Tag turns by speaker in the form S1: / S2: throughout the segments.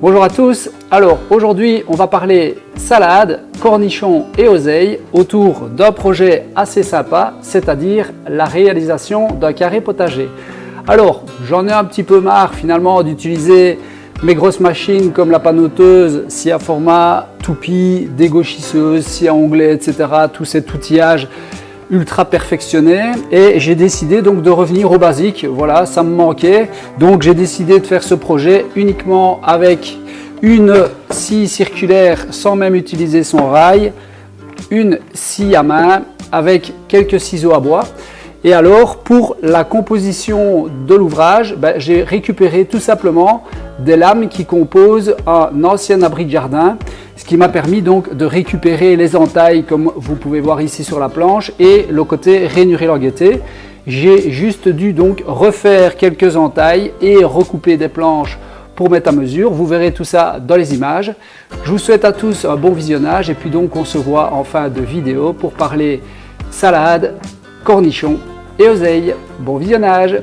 S1: Bonjour à tous, alors aujourd'hui on va parler salade, cornichons et oseille autour d'un projet assez sympa, c'est-à-dire la réalisation d'un carré potager. Alors j'en ai un petit peu marre finalement d'utiliser mes grosses machines comme la panoteuse, scie à format, toupie, dégauchisseuse, scie à onglet, etc. Tout cet outillage ultra perfectionné et j'ai décidé donc de revenir au basique. Voilà, ça me manquait, donc j'ai décidé de faire ce projet uniquement avec une scie circulaire sans même utiliser son rail, une scie à main avec quelques ciseaux à bois. Et alors pour la composition de l'ouvrage, j'ai récupéré tout simplement des lames qui composent un ancien abri de jardin, ce qui m'a permis donc de récupérer les entailles comme vous pouvez voir ici sur la planche et le côté rainuré languetté. J'ai juste dû donc refaire quelques entailles et recouper des planches pour mettre à mesure. Vous verrez tout ça dans les images. Je vous souhaite à tous un bon visionnage et puis donc on se voit en fin de vidéo pour parler salade, cornichons et oseille. Bon visionnage!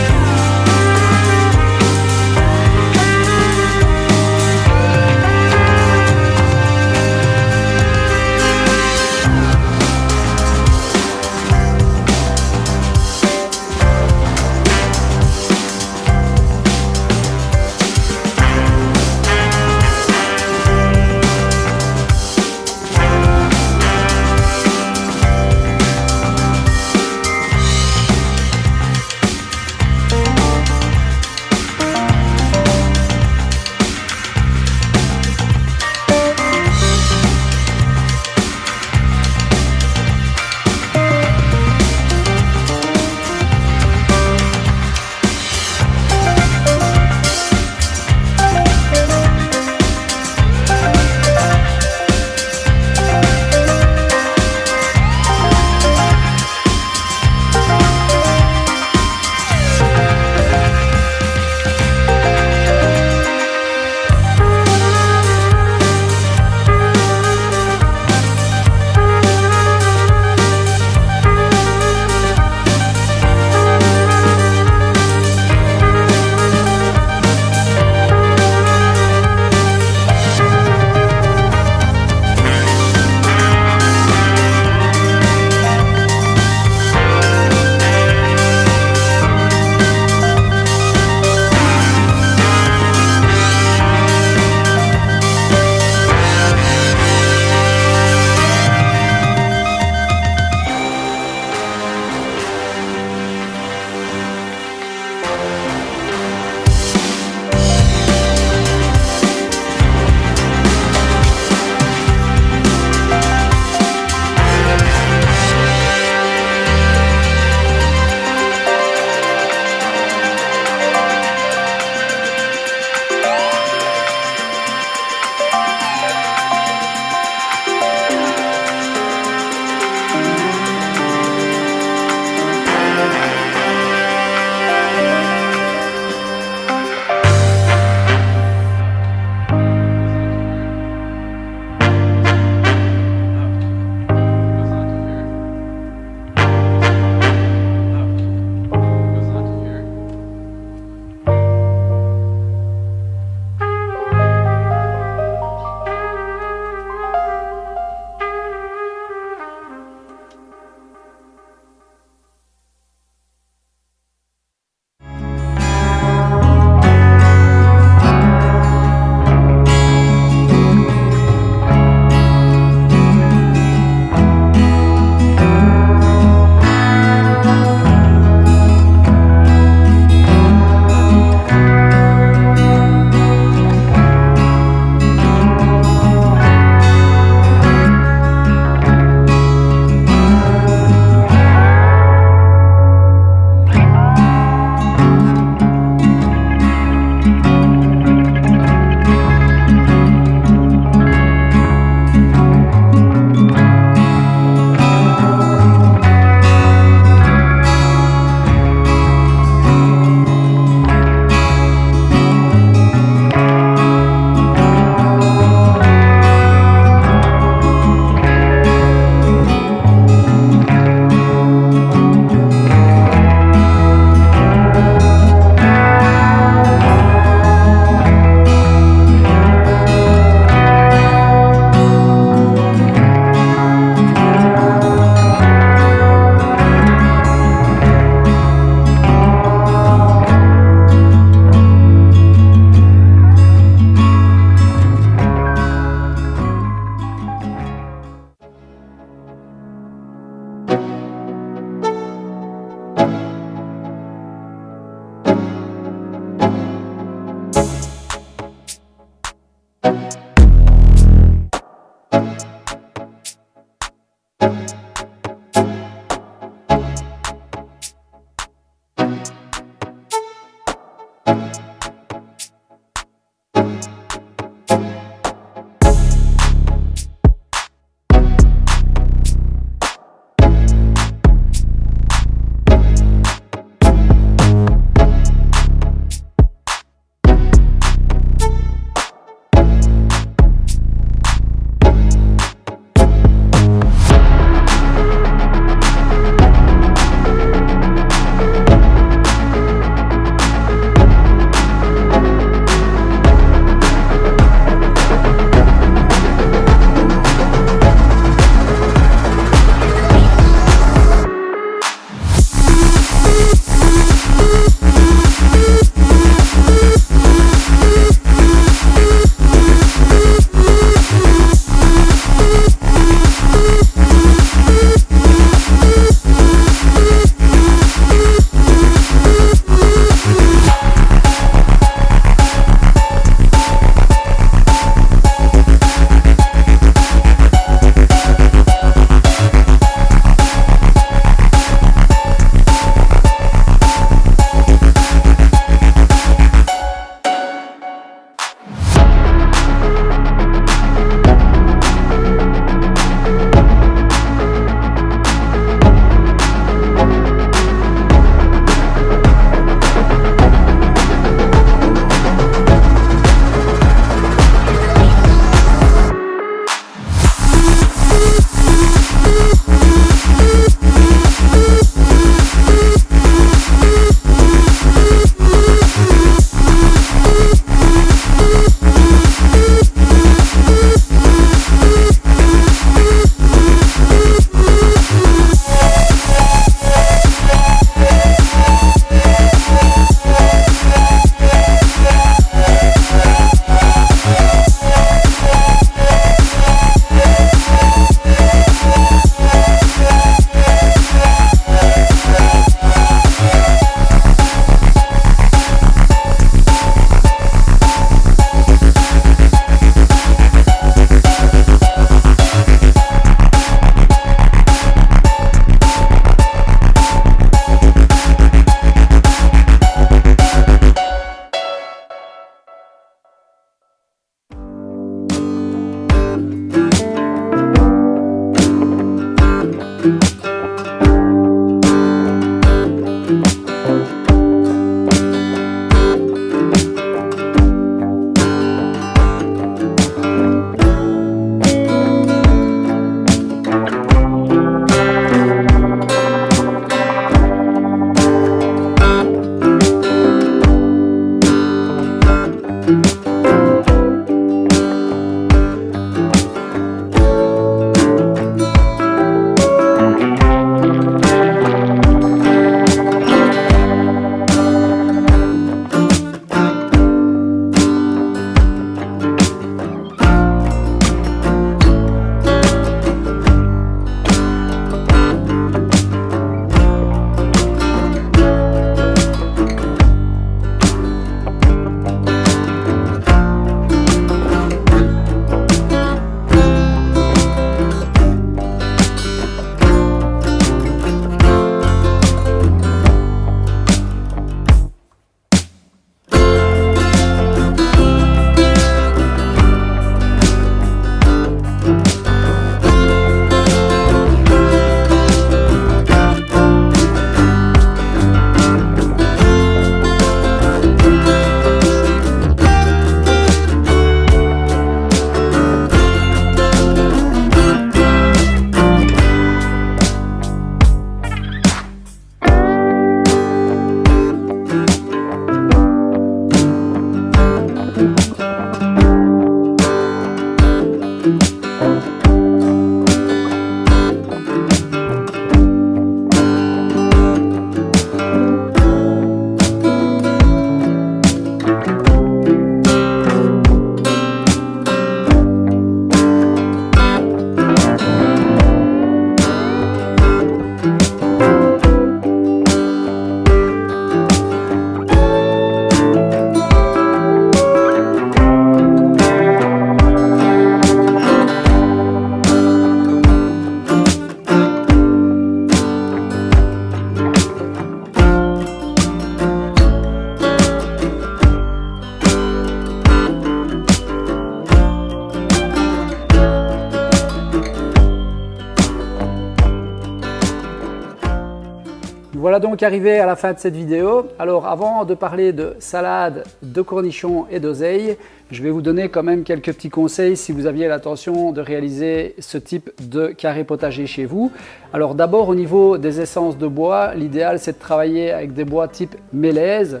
S1: Voilà donc arrivé à la fin de cette vidéo. Alors avant de parler de salade, de cornichons et d'oseille, je vais vous donner quand même quelques petits conseils si vous aviez l'intention de réaliser ce type de carré potager chez vous. Alors d'abord au niveau des essences de bois, l'idéal c'est de travailler avec des bois type mélèze,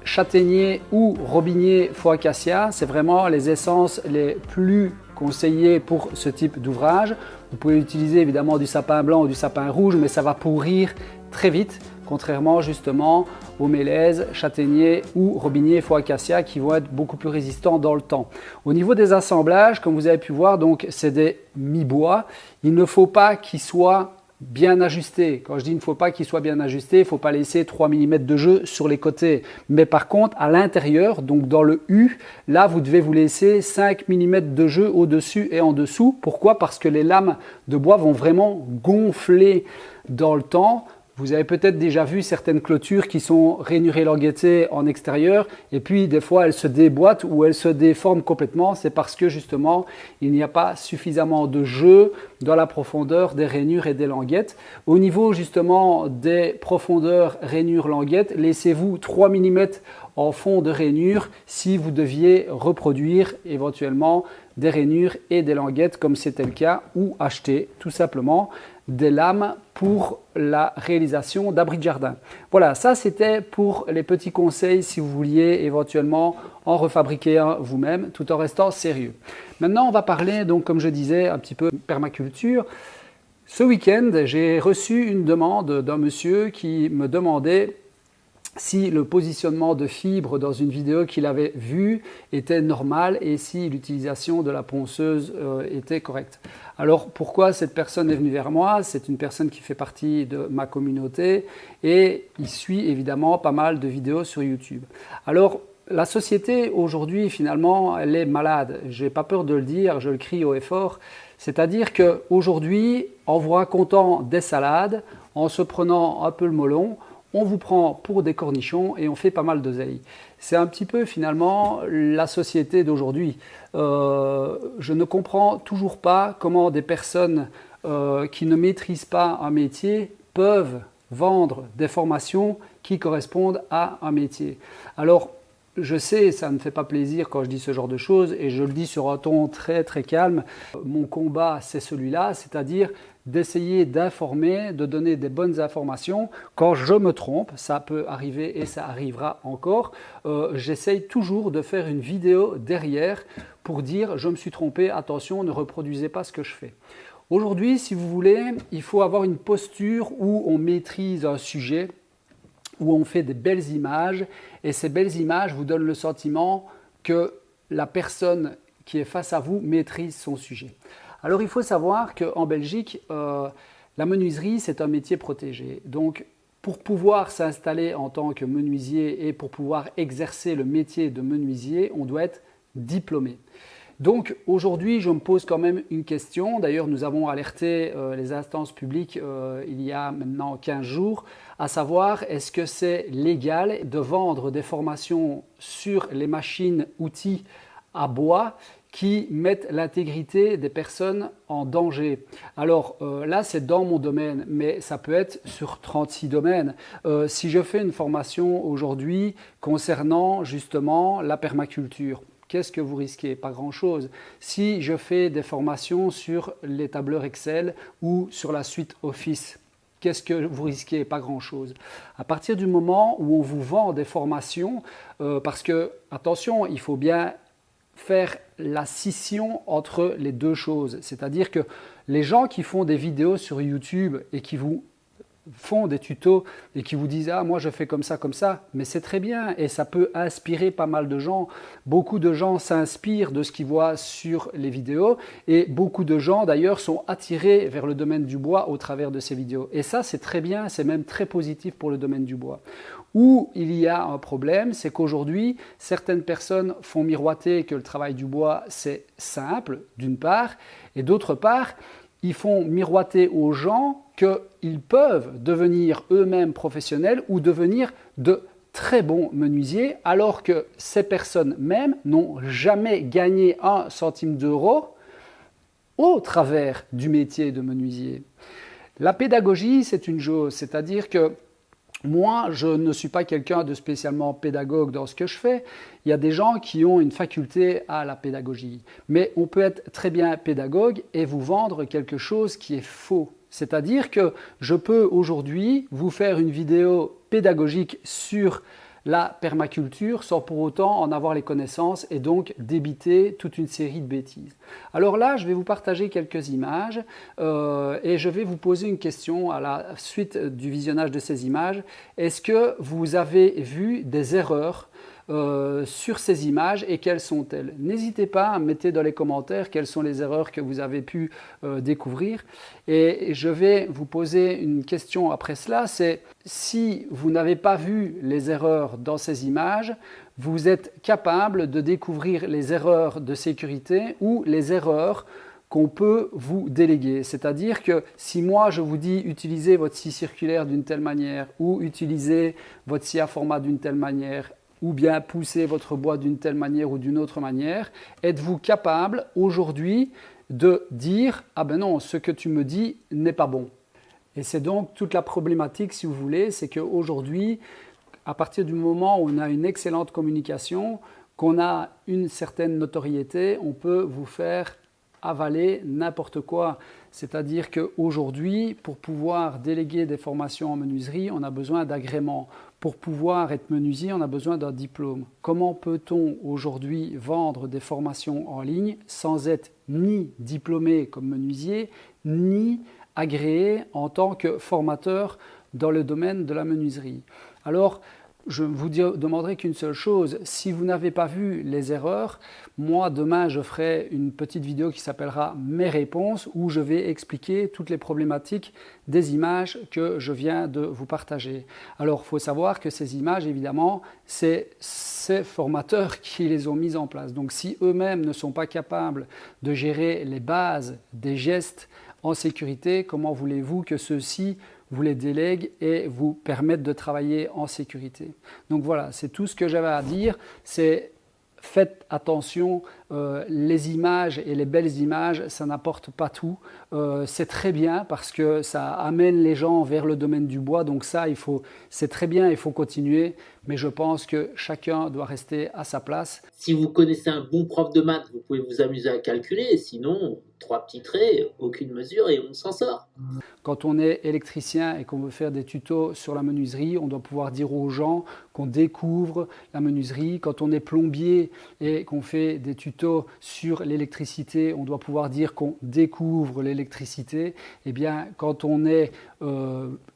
S1: châtaignier ou robinier faux acacia. C'est vraiment les essences les plus conseillées pour ce type d'ouvrage. Vous pouvez utiliser évidemment du sapin blanc ou du sapin rouge, mais ça va pourrir très vite, contrairement justement aux mélèzes, châtaigniers ou robiniers faux acacia qui vont être beaucoup plus résistants dans le temps. Au niveau des assemblages, comme vous avez pu voir, donc c'est des mi-bois. Il ne faut pas qu'ils soient bien ajustés. Quand je dis il ne faut pas qu'ils soient bien ajustés, il ne faut pas laisser 3 mm de jeu sur les côtés. Mais par contre, à l'intérieur, donc dans le U, là, vous devez vous laisser 5 mm de jeu au-dessus et en dessous. Pourquoi? Parce que les lames de bois vont vraiment gonfler dans le temps. Vous avez peut-être déjà vu certaines clôtures qui sont rainurées languettées en extérieur et puis des fois elles se déboîtent ou elles se déforment complètement. C'est parce que justement il n'y a pas suffisamment de jeu dans la profondeur des rainures et des languettes. Au niveau justement des profondeurs rainures languettes, laissez-vous 3 mm en fond de rainure si vous deviez reproduire éventuellement des rainures et des languettes comme c'était le cas, ou acheter tout simplement des lames pour la réalisation d'abris de jardin. Voilà, ça c'était pour les petits conseils si vous vouliez éventuellement en refabriquer un vous-même tout en restant sérieux. Maintenant on va parler donc comme je disais un petit peu permaculture. Ce week-end j'ai reçu une demande d'un monsieur qui me demandait si le positionnement de fibres dans une vidéo qu'il avait vue était normal et si l'utilisation de la ponceuse était correcte. Alors pourquoi cette personne est venue vers moi? C'est une personne qui fait partie de ma communauté et il suit évidemment pas mal de vidéos sur YouTube. Alors la société aujourd'hui finalement elle est malade, j'ai pas peur de le dire, je le crie haut et fort. C'est-à-dire qu'aujourd'hui en vous racontant des salades, en se prenant un peu le melon, on vous prend pour des cornichons et on fait pas mal d'oseille. C'est un petit peu finalement la société d'aujourd'hui. Je ne comprends toujours pas comment des personnes qui ne maîtrisent pas un métier peuvent vendre des formations qui correspondent à un métier. Alors, je sais, ça ne fait pas plaisir quand je dis ce genre de choses et je le dis sur un ton très très calme. Mon combat, c'est celui-là, c'est-à-dire d'essayer d'informer, de donner des bonnes informations. Quand je me trompe, ça peut arriver et ça arrivera encore, j'essaye toujours de faire une vidéo derrière pour dire je me suis trompé, attention, ne reproduisez pas ce que je fais. Aujourd'hui, si vous voulez, il faut avoir une posture où on maîtrise un sujet, où on fait des belles images et ces belles images vous donnent le sentiment que la personne qui est face à vous maîtrise son sujet. Alors il faut savoir qu'en Belgique, la menuiserie c'est un métier protégé. Donc pour pouvoir s'installer en tant que menuisier et pour pouvoir exercer le métier de menuisier, on doit être diplômé. Donc aujourd'hui, je me pose quand même une question. D'ailleurs, nous avons alerté les instances publiques il y a maintenant 15 jours, à savoir est-ce que c'est légal de vendre des formations sur les machines-outils à bois qui mettent l'intégrité des personnes en danger. Alors là, c'est dans mon domaine, mais ça peut être sur 36 domaines. Si je fais une formation aujourd'hui concernant justement la permaculture, qu'est-ce que vous risquez? Pas grand-chose. Si je fais des formations sur les tableurs Excel ou sur la suite Office, qu'est-ce que vous risquez? Pas grand-chose. À partir du moment où on vous vend des formations, parce que, attention, il faut bien faire la scission entre les deux choses. C'est-à-dire que les gens qui font des vidéos sur YouTube et qui vous font des tutos et qui vous disent « Ah, moi je fais comme ça, mais c'est très bien et ça peut inspirer pas mal de gens. Beaucoup de gens s'inspirent de ce qu'ils voient sur les vidéos et beaucoup de gens d'ailleurs sont attirés vers le domaine du bois au travers de ces vidéos. Et ça, c'est très bien, c'est même très positif pour le domaine du bois. Où il y a un problème, c'est qu'aujourd'hui, certaines personnes font miroiter que le travail du bois, c'est simple, d'une part, et d'autre part, ils font miroiter aux gens qu'ils peuvent devenir eux-mêmes professionnels ou devenir de très bons menuisiers, alors que ces personnes même n'ont jamais gagné 1 centime d'euro au travers du métier de menuisier. La pédagogie, c'est une chose, c'est-à-dire que Moi, je ne suis pas quelqu'un de spécialement pédagogue dans ce que je fais. Il y a des gens qui ont une faculté à la pédagogie. Mais on peut être très bien pédagogue et vous vendre quelque chose qui est faux. C'est-à-dire que je peux aujourd'hui vous faire une vidéo pédagogique sur la permaculture sans pour autant en avoir les connaissances et donc débiter toute une série de bêtises. Alors là, je vais vous partager quelques images et je vais vous poser une question à la suite du visionnage de ces images. Est-ce que vous avez vu des erreurs sur ces images et quelles sont-elles? N'hésitez pas à mettre dans les commentaires quelles sont les erreurs que vous avez pu découvrir. Et je vais vous poser une question après cela, c'est si vous n'avez pas vu les erreurs dans ces images, vous êtes capable de découvrir les erreurs de sécurité ou les erreurs qu'on peut vous déléguer. C'est-à-dire que si moi je vous dis utilisez votre scie circulaire d'une telle manière ou utilisez votre scie à format d'une telle manière, ou bien pousser votre bois d'une telle manière ou d'une autre manière, êtes-vous capable aujourd'hui de dire « Ah ben non, ce que tu me dis n'est pas bon ». Et c'est donc toute la problématique, si vous voulez, c'est qu'aujourd'hui, à partir du moment où on a une excellente communication, qu'on a une certaine notoriété, on peut vous faire avaler n'importe quoi. C'est-à-dire qu'aujourd'hui, pour pouvoir déléguer des formations en menuiserie, on a besoin d'agrément. Pour pouvoir être menuisier, on a besoin d'un diplôme. Comment peut-on aujourd'hui vendre des formations en ligne sans être ni diplômé comme menuisier, ni agréé en tant que formateur dans le domaine de la menuiserie? Alors, je vous demanderai qu'une seule chose, si vous n'avez pas vu les erreurs, moi demain je ferai une petite vidéo qui s'appellera mes réponses où je vais expliquer toutes les problématiques des images que je viens de vous partager. Alors il faut savoir que ces images évidemment c'est ces formateurs qui les ont mises en place. Donc si eux-mêmes ne sont pas capables de gérer les bases des gestes en sécurité, comment voulez-vous que ceux-ci vous les délèguent et vous permettent de travailler en sécurité? Donc voilà, c'est tout ce que j'avais à dire. C'est faites attention, les images et les belles images, ça n'apporte pas tout. C'est très bien parce que ça amène les gens vers le domaine du bois. Donc ça, c'est très bien, il faut continuer. Mais je pense que chacun doit rester à sa place.
S2: Si vous connaissez un bon prof de maths, vous pouvez vous amuser à calculer. Sinon, 3 petits traits, aucune mesure et on s'en sort.
S1: Quand on est électricien et qu'on veut faire des tutos sur la menuiserie, on doit pouvoir dire aux gens qu'on découvre la menuiserie. Quand on est plombier et qu'on fait des tutos sur l'électricité, on doit pouvoir dire qu'on découvre l'électricité. Eh bien, quand on est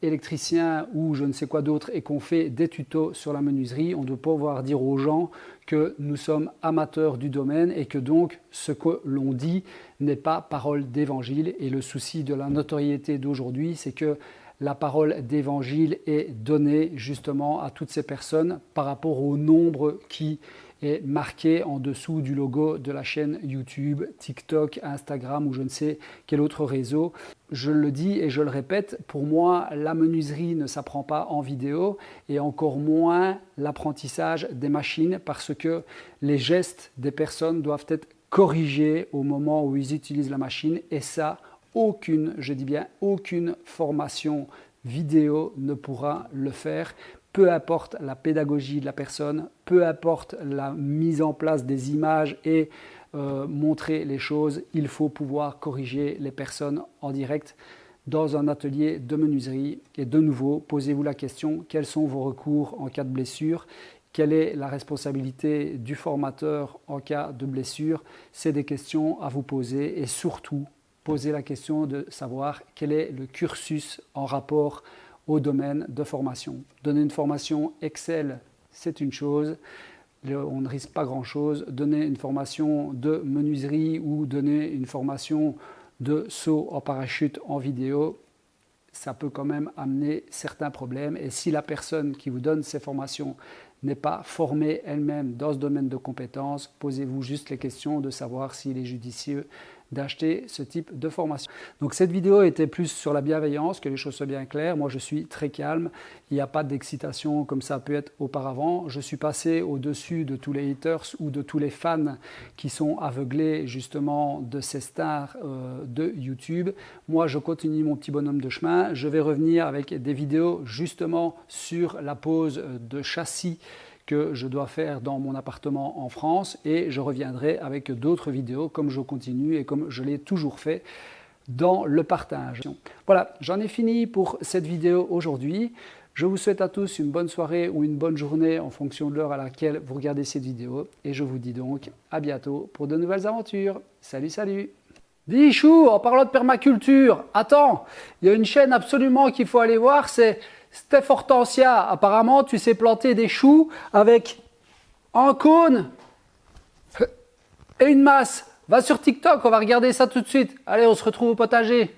S1: électricien ou je ne sais quoi d'autre et qu'on fait des tutos sur la menuiserie, on doit pouvoir dire aux gens que nous sommes amateurs du domaine et que donc ce que l'on dit n'est pas parole d'évangile. Et le souci de la notoriété d'aujourd'hui, c'est que la parole d'évangile est donnée justement à toutes ces personnes par rapport au nombre qui est marqué en dessous du logo de la chaîne YouTube, TikTok, Instagram ou je ne sais quel autre réseau. Je le dis et je le répète, pour moi, la menuiserie ne s'apprend pas en vidéo et encore moins l'apprentissage des machines parce que les gestes des personnes doivent être corrigés au moment où ils utilisent la machine et ça, aucune, je dis bien aucune formation vidéo ne pourra le faire. Peu importe la pédagogie de la personne, peu importe la mise en place des images et montrer les choses, il faut pouvoir corriger les personnes en direct dans un atelier de menuiserie. Et de nouveau, posez-vous la question, quels sont vos recours en cas de blessure? Quelle est la responsabilité du formateur en cas de blessure? C'est des questions à vous poser et surtout, posez la question de savoir quel est le cursus en rapport au domaine de formation. Donner une formation Excel, c'est une chose, on ne risque pas grand-chose. Donner une formation de menuiserie ou donner une formation de saut en parachute en vidéo, ça peut quand même amener certains problèmes. Et si la personne qui vous donne ces formations n'est pas formée elle-même dans ce domaine de compétences, posez-vous juste les questions de savoir s'il est judicieux d'acheter ce type de formation. Donc cette vidéo était plus sur la bienveillance, que les choses soient bien claires. Moi je suis très calme, il n'y a pas d'excitation comme ça a pu être auparavant. Je suis passé au-dessus de tous les haters ou de tous les fans qui sont aveuglés justement de ces stars de YouTube. Moi je continue mon petit bonhomme de chemin, je vais revenir avec des vidéos justement sur la pose de châssis que je dois faire dans mon appartement en France et je reviendrai avec d'autres vidéos comme je continue et comme je l'ai toujours fait dans le partage. Voilà, j'en ai fini pour cette vidéo aujourd'hui. Je vous souhaite à tous une bonne soirée ou une bonne journée en fonction de l'heure à laquelle vous regardez cette vidéo et je vous dis donc à bientôt pour de nouvelles aventures. Salut, salut! Dis Chou, en parlant de permaculture, attends, il y a une chaîne absolument qu'il faut aller voir, c'est Steph Hortensia. Apparemment, tu sais planter des choux avec un cône et une masse. Va sur TikTok, on va regarder ça tout de suite. Allez, on se retrouve au potager.